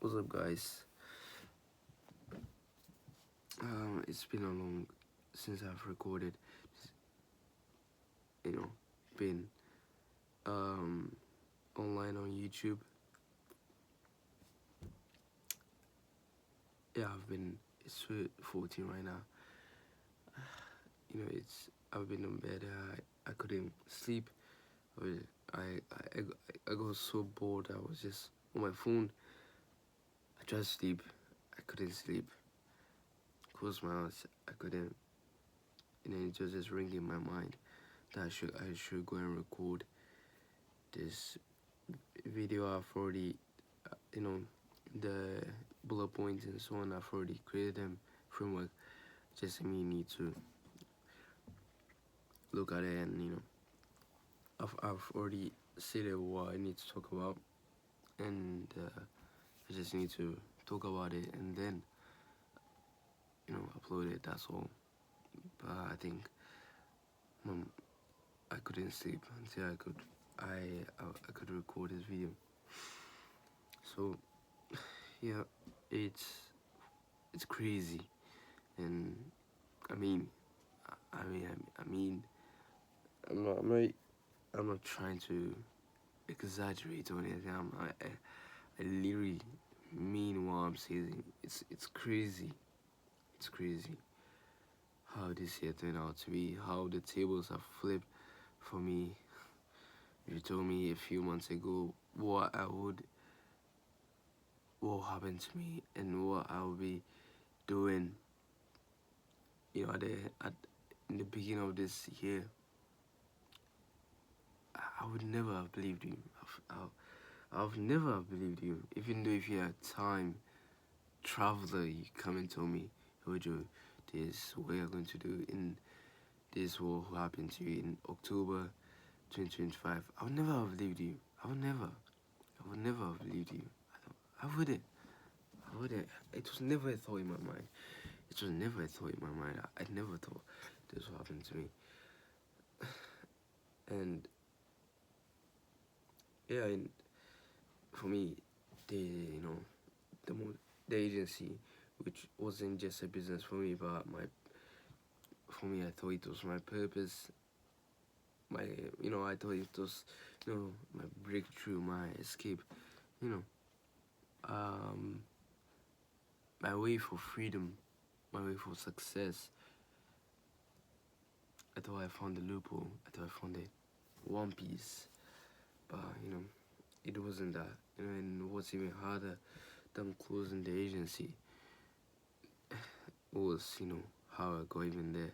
What's up, guys? It's been a long since I've recorded. You know, been online on YouTube. Yeah, It's 14 right now. I've been in bed. I couldn't sleep. I got so bored. I was just on my phone. I tried to sleep. I couldn't sleep. Closed my eyes. I couldn't. And then it was just ringing in my mind that I should go and record this video. I've already, the bullet points and so on. I've already created them framework. Just me need to look at it and I've already stated what I need to talk about, and I just need to talk about it and then upload it. That's all. But I think I couldn't sleep until I could record this video. So yeah, it's crazy, and I mean, I'm not trying to exaggerate or anything. I literally mean what I'm saying. It's crazy. It's crazy how this year turned out to be. How the tables have flipped for me. If you told me a few months ago what happened to me and what I would be doing, in the beginning of this year, I would never have believed you. I've never have believed you. Even though if you're a time traveler, you come and tell me, Joe, this what you're going to do in this will happen to you in October 2025. I would never have believed you. I would never have believed you. I wouldn't. It was never a thought in my mind. I never thought this would happen to me. And yeah, and for me, the agency, which wasn't just a business for me, but I thought it was my purpose. I thought it was, my breakthrough, my escape. My way for freedom, my way for success. I thought I found the loophole. I thought I found the one piece, but it wasn't that. And what's even harder than closing the agency was, how I got even there.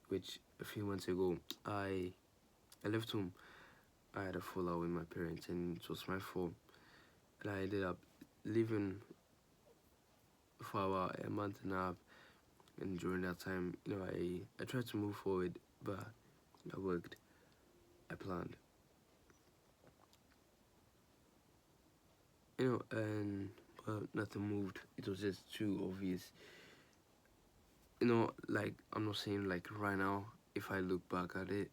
Which a few months ago I left home. I had a fallout with my parents, and it was my fault. And I ended up living for about a month and a half. And during that time, I tried to move forward, but I worked. I planned. But nothing moved. It was just too obvious. Like, I'm not saying like right now, if I look back at it,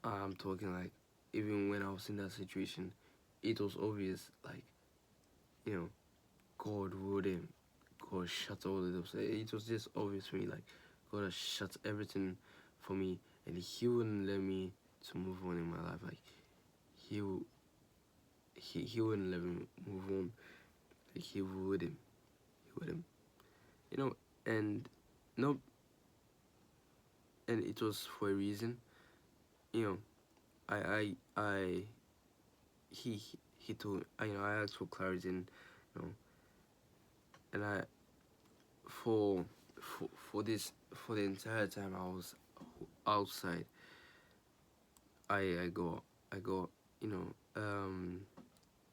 I'm talking like even when I was in that situation, it was obvious, like, God wouldn't. God shut all of those. It was just obvious for me, like, God has shut everything for me, and He wouldn't let me to move on in my life. Like, He wouldn't let me move on. Like, He wouldn't. And no, and it was for a reason. I he told, I asked for clarity, and and I for the entire time I was outside, I got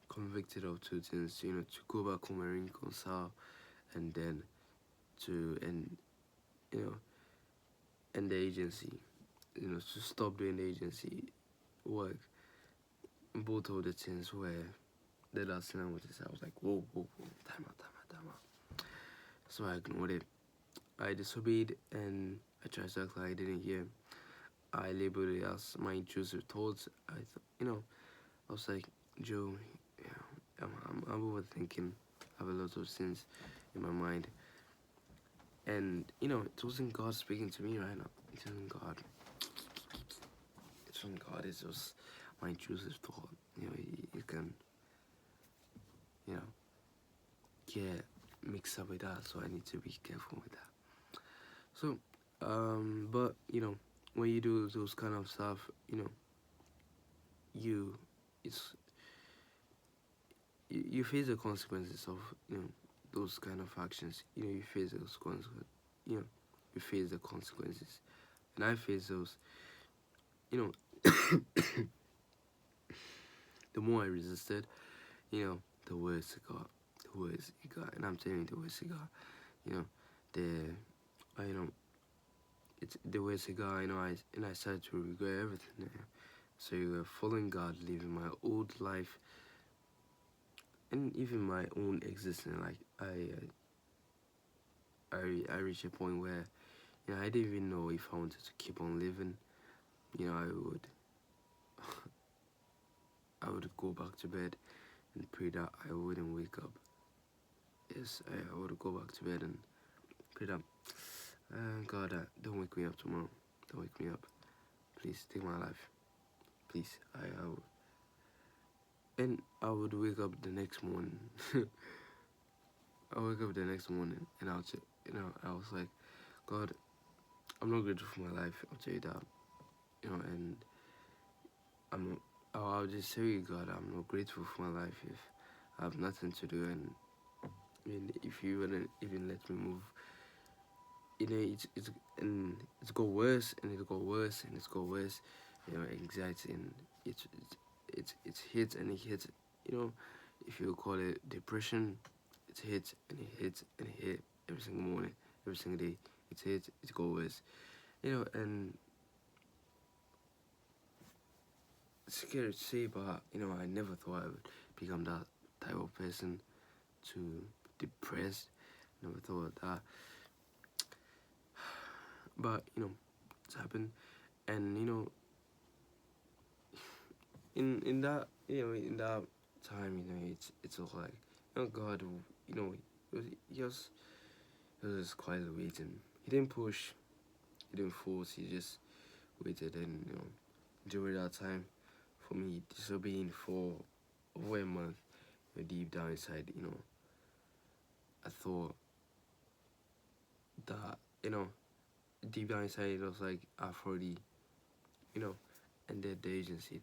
convicted of two things, to go back home and reconcile, and then to end the agency, to stop doing the agency work. Both of the things were the last thing I wanted to say. I was like, whoa, time out. So I ignored it. I disobeyed, and I tried to act like I didn't hear. I labeled it as my intrusive thoughts. I was like, Joe, I'm overthinking. I have a lot of sins in my mind, and it wasn't God speaking to me right now. It wasn't God. It wasn't God. It's just my intrusive thought. You can, you know, get mixed up with that. So I need to be careful with that. So, but when you do those kind of stuff, you, it's you face the consequences of those kind of actions. You face those consequences. You know, you face the consequences, and I face those. The more I resisted, the worse it got. The worse it got, and I'm telling you, the worse it got. You know, the it's the worse it got. I started to regret everything. So following God, living my old life, and even my own existence. Like I reached a point where I didn't even know if I wanted to keep on living. I would go back to bed and pray that I wouldn't wake up. Yes, I would go back to bed and pray that God, don't wake me up tomorrow. Don't wake me up. Please take my life. Please, and I would wake up the next morning. I wake up the next morning and I was like, God, I'm not grateful for my life. I'll tell you that. And I'll just tell you, God, I'm not grateful for my life if I have nothing to do, and if you wouldn't even let me move. It's got worse and it got worse and it's got worse. Anxiety, and it's hit and it hits. If you call it depression, it hits and it hits and it hit every single morning, every single day. It hits, it got worse. And it's scary to say, but I never thought I would become that type of person, to depressed. Never thought that. But it's happened, and in that in that time, it's all like God, he was quietly waiting. He didn't push, he didn't force, he just waited, and during that time, for me disobeying for over a month, deep down inside, I thought that deep down inside it was like I've already ended the agency.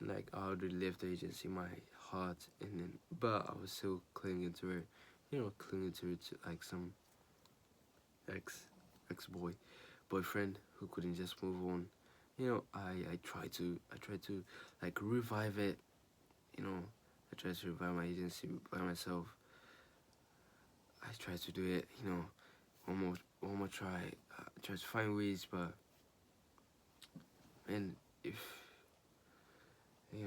Like I already left the agency in my heart, and then but I was still clinging to it, clinging to it like some boyfriend who couldn't just move on. I tried to like revive it. I tried to revive my agency by myself. I tried to do it, one more try. I tried to find ways, but and if it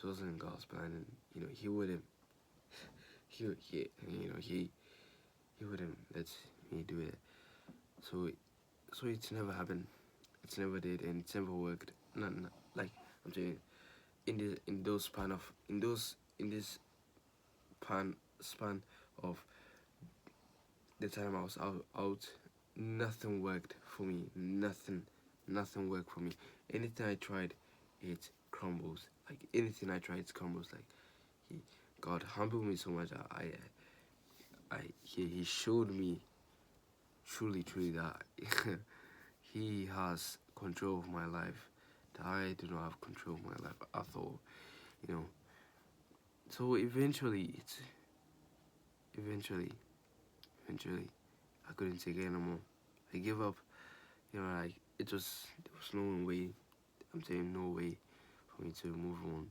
wasn't God's plan, and he wouldn't he wouldn't let me do it. So it's never happened. It's never did, and it's never worked. Not like I'm saying, in this span of the time I was out, nothing worked for me. Nothing worked for me. Anything I tried, it crumbles. Like anything I tried, it crumbles. Like God humbled me so much that he showed me truly that he has control of my life. That I do not have control of my life at all. So eventually, eventually, I couldn't take it anymore. I gave up. Like there was no way. I'm saying no way for me to move on.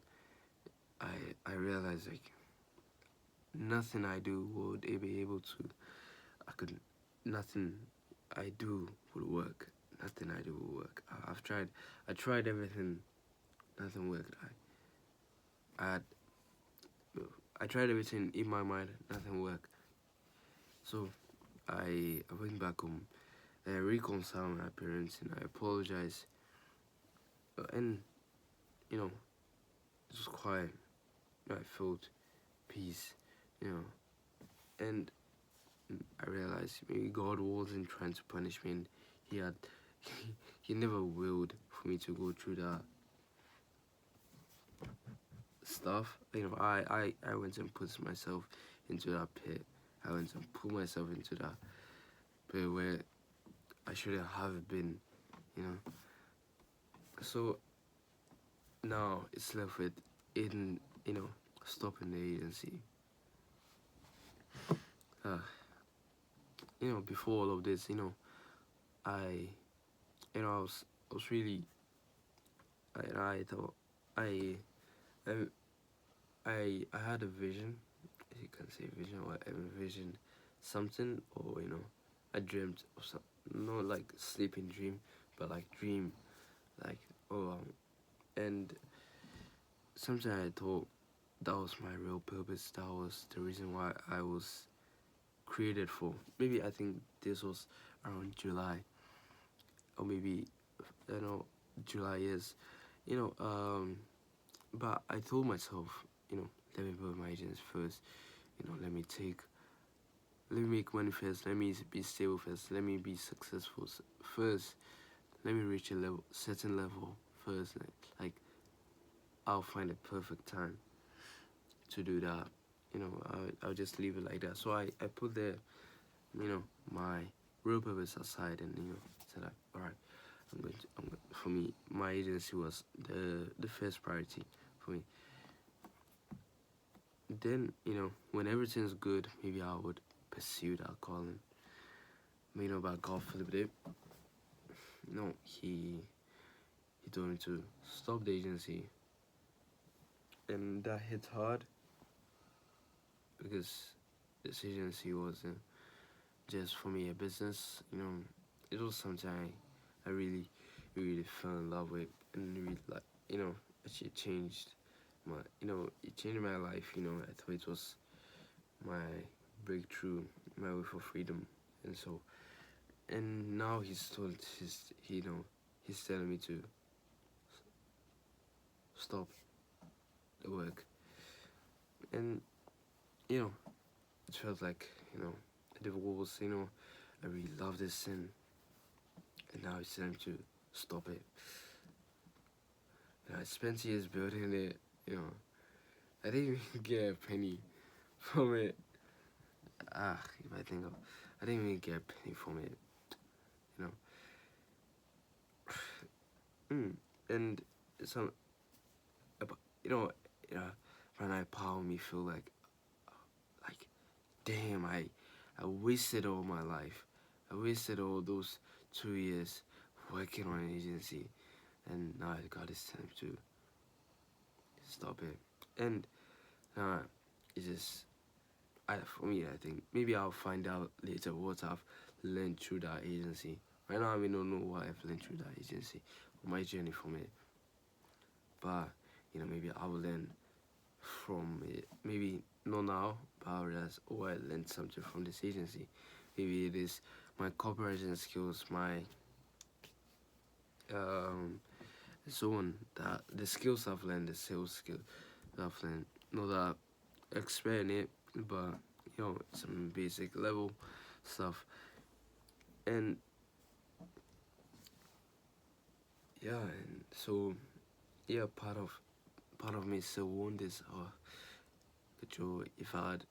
I realized like nothing I do would be able to. Nothing I do would work. Nothing I do would work. I've tried. I tried everything. Nothing worked. I tried everything in my mind. Nothing worked. So I went back home. I reconciled with my parents and I apologized. And it was quiet. I felt peace, you know, and I realized maybe God wasn't trying to punish me, and He had, He never willed for me to go through that stuff. I went and put myself into that pit. I went and put myself into that pit where I shouldn't have been, you know. So now it's left with in stopping the agency. Uh, before all of this, I I was really I thought I I I had a vision, if you can say vision, or I envisioned something, or I dreamt of some, not like sleeping dream, but like dream, like oh and sometimes I thought that was my real purpose. That was the reason why I was created for. Maybe I think this was around July, or maybe July is, you know. But I told myself, let me build my agents first. Let me make money first. Let me be stable first. Let me be successful first. Let me reach a certain level first. Like I'll find a perfect time to do that. I'll just leave it like that. So I put my real purpose aside, and said that, all right, for me, my agency was the first priority for me. Then when everything's good, maybe I would pursue that calling. But God flipped it. He told me to stop the agency, and that hit hard because this agency wasn't just for me a business. It was something I really, really fell in love with, and really actually changed it changed my life. I thought it was my breakthrough, my way for freedom, and now he's telling me to stop the work, and it felt like a divorce. I really love this, and now it's time to stop it. I spent years building it. I didn't even get a penny from it. If I think of, I didn't even get a penny from it. And some, when I power me feel like damn, I wasted all my life. I wasted all those 2 years working on an agency, and now I got this time to stop it. And it's just, for me, I think maybe I'll find out later what I've learned through that agency. Right now, I don't know what I've learned through that agency, or my journey from it. But maybe I will learn from it. Maybe not now, but I'll realize, I learned something from this agency. Maybe it is my cooperation skills, my so on, that the skills I've learned, the sales skills I've learned, not that expert in it, but some basic level stuff. And and so part of me still want this, but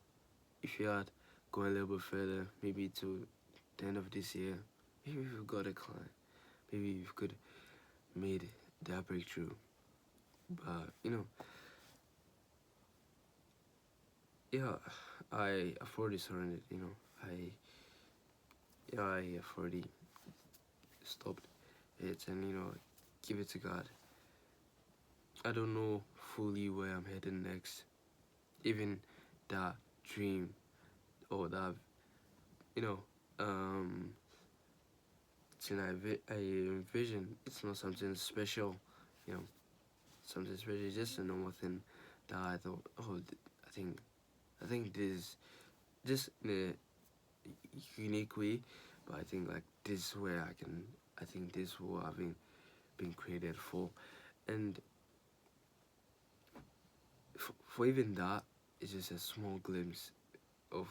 if you had gone a little bit further, maybe to the end of this year, maybe we've got a client, maybe you could made that breakthrough. But I've already surrendered. I've already stopped it, and give it to God. I don't know fully where I'm heading next. Even that dream, or that thing I envision, it's not something special. Something special. It's just a normal thing that I thought, I think this is just in a unique way, but I think like this is where I think this is what I've been created for. And for even that, it's just a small glimpse of.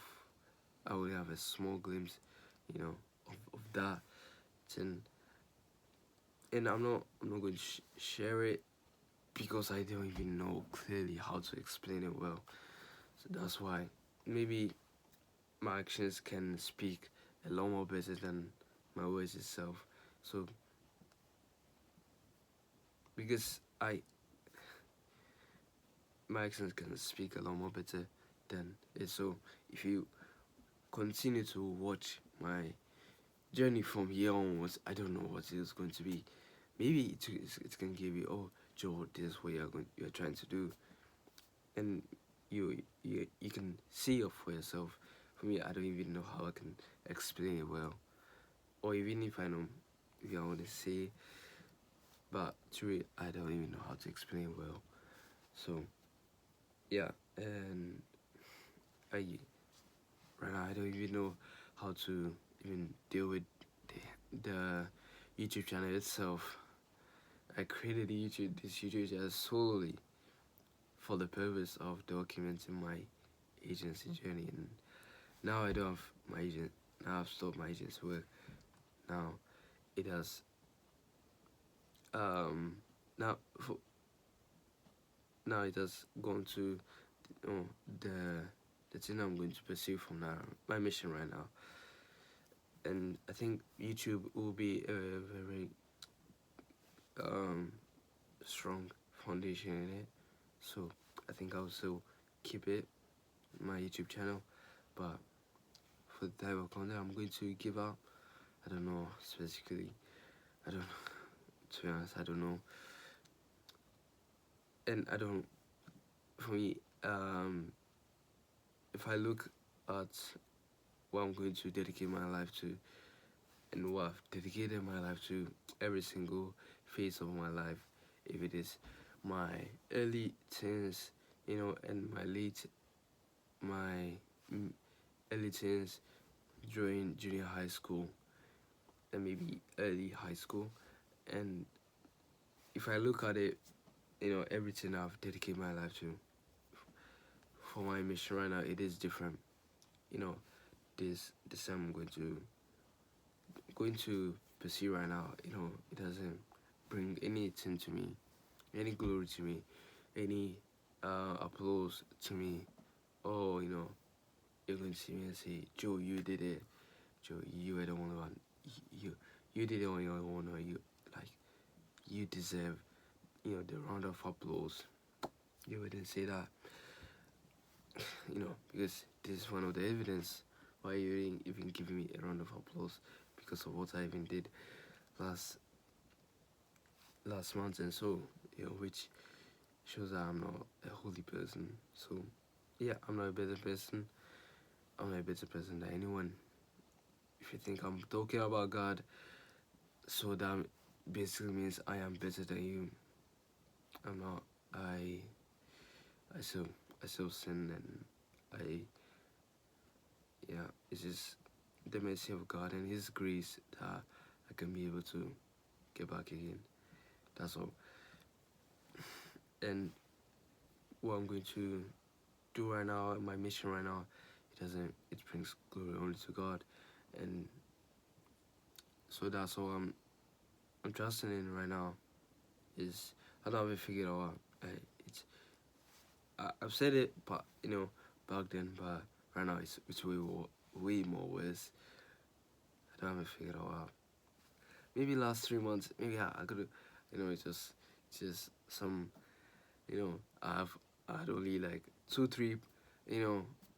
I will have a small glimpse, of that, and I'm not going to share it because I don't even know clearly how to explain it well. So that's why maybe my actions can speak a lot more better than my words itself. So because my actions can speak a lot more better than it. So if you continue to watch my journey from here onwards, I don't know what it's going to be. Maybe it's going to give you, oh, Joe, this is what you're trying to do, and you can see it for yourself. For me, I don't even know how I can explain it well, or even if I know, if I want to say, but truly, I don't even know how to explain it well. So yeah, and I right now I don't even know how to even deal with the YouTube channel itself. I created this YouTube channel solely for the purpose of documenting my agency journey, and now I don't have my agent. Now I've stopped my agent's work. Now it has now for, now it has gone to the thing I'm going to pursue from now. My mission right now, and I think YouTube will be a very strong foundation in it. So I think I'll still keep it, my YouTube channel, but for the type of content I'm going to give out, I don't know specifically. I don't know. To be honest, I don't know. And I don't. For me, if I look at what I'm going to dedicate my life to, and what I've dedicated my life to, every single phase of my life, if it is my early teens, and my early teens during junior high school, and maybe early high school, and if I look at it, everything I've dedicated my life to, for my mission right now, it is different. This I'm going to pursue right now. It doesn't bring anything to me, any glory to me, any applause to me. Oh, you're going to see me and say, Joe, you did it. Joe, you were the only one. You did it on your own. Or you deserve, the round of applause. You wouldn't say that, because this is one of the evidence why you didn't even give me a round of applause, because of what I even did last month, and so which shows that I'm not a holy person. So yeah, I'm not a better person. I'm not a better person than anyone. If you think I'm talking about God, so that basically means I am better than you. I'm not. I still sin, and it's just the mercy of God and His grace that I can be able to get back again. That's all. And what I'm going to do right now, my mission right now, it brings glory only to God, and so that's all I'm trusting in right now. Is I don't have it figured out. I've said it, but back then, but right now it's way more worse. I don't have it figured out. Maybe last 3 months, maybe I could, it's just some, I had only like 2-3,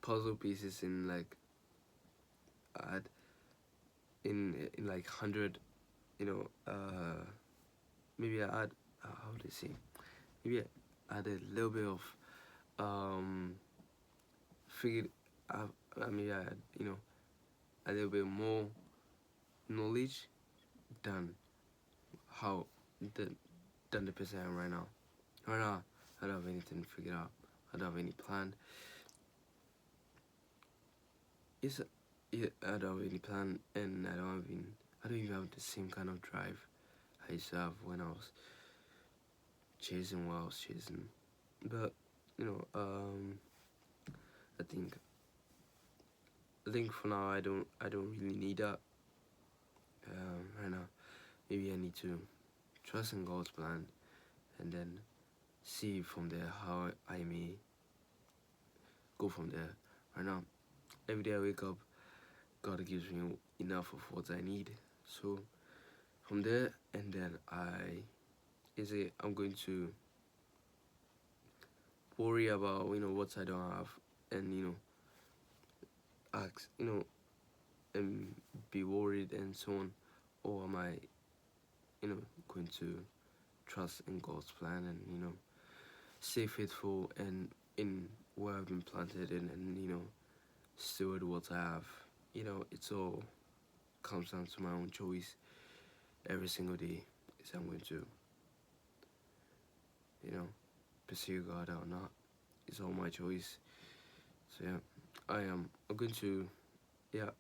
puzzle pieces in like, I had in like 100, maybe I had, how would I say, maybe I had a little bit of, figured, maybe I had, a little bit more knowledge than how, than the person I am right now. Right now, I don't have anything figured out. I don't have any plan. I don't have any plan, and I don't even have the same kind of drive I used to have when I was chasing what I was chasing. But you know, I think for now I don't really need that. Right now, maybe I need to trust in God's plan, and then see from there how I may go from there. Right now, every day I wake up, God gives me enough of what I need. So from there, and then I'm going to worry about what I don't have, and ask and be worried and so on, or am I going to trust in God's plan and stay faithful and in where I've been planted in, and steward what I have. It's all comes down to my own choice every single day. Is I'm going to pursue God or not. It's all my choice. So yeah, I'm going to yeah.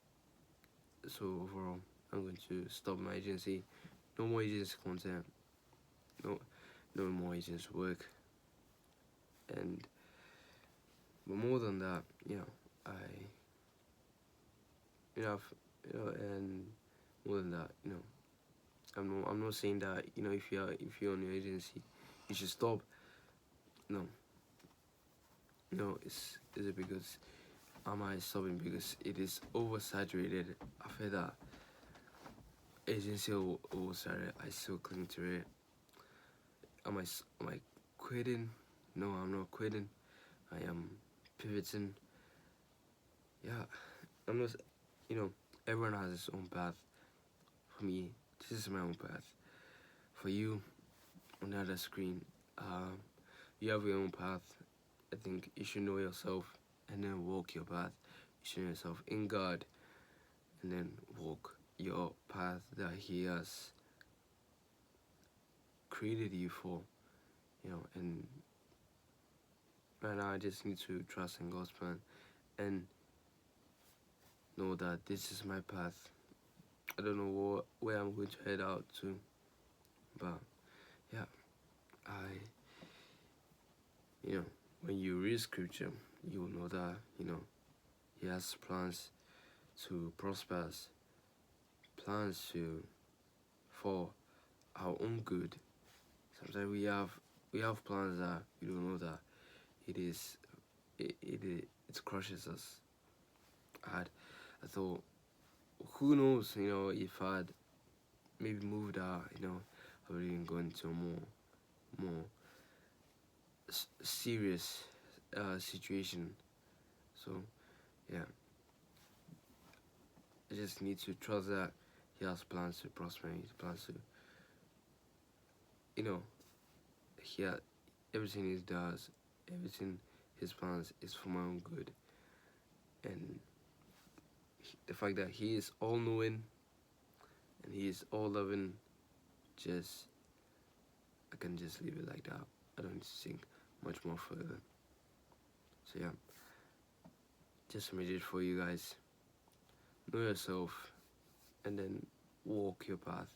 So overall, I'm going to stop my agency. No more agency content. No more agency work. And but more than that, I and more than that, I'm not saying that if you're on your agency, you should stop. No, it's because am I stopping because it is oversaturated. I feel that agency oversaturated. I still cling to it. Am I quitting? No, I'm not quitting. I am pivoting. Yeah, I'm not. Everyone has his own path. For me, this is my own path. For you, on the other screen, you have your own path. I think you should know yourself and then walk your path. You should know yourself in God and then walk your path that He has created you for. And right now I just need to trust in God's plan and know that this is my path. I don't know where I'm going to head out to, but yeah, when you read scripture, you will know that He has plans to prosper us, plans for our own good. Sometimes we have plans that we don't know that it crushes us. I thought, who knows, if I'd maybe moved out, I would even go into a more serious situation. So yeah, I just need to trust that He has plans to prosper me, plans to everything He does, everything His plans is for my own good. And the fact that He is all knowing and He is all loving, I can just leave it like that. I don't need to think much more further. So yeah, just a message for you guys. Know yourself and then walk your path.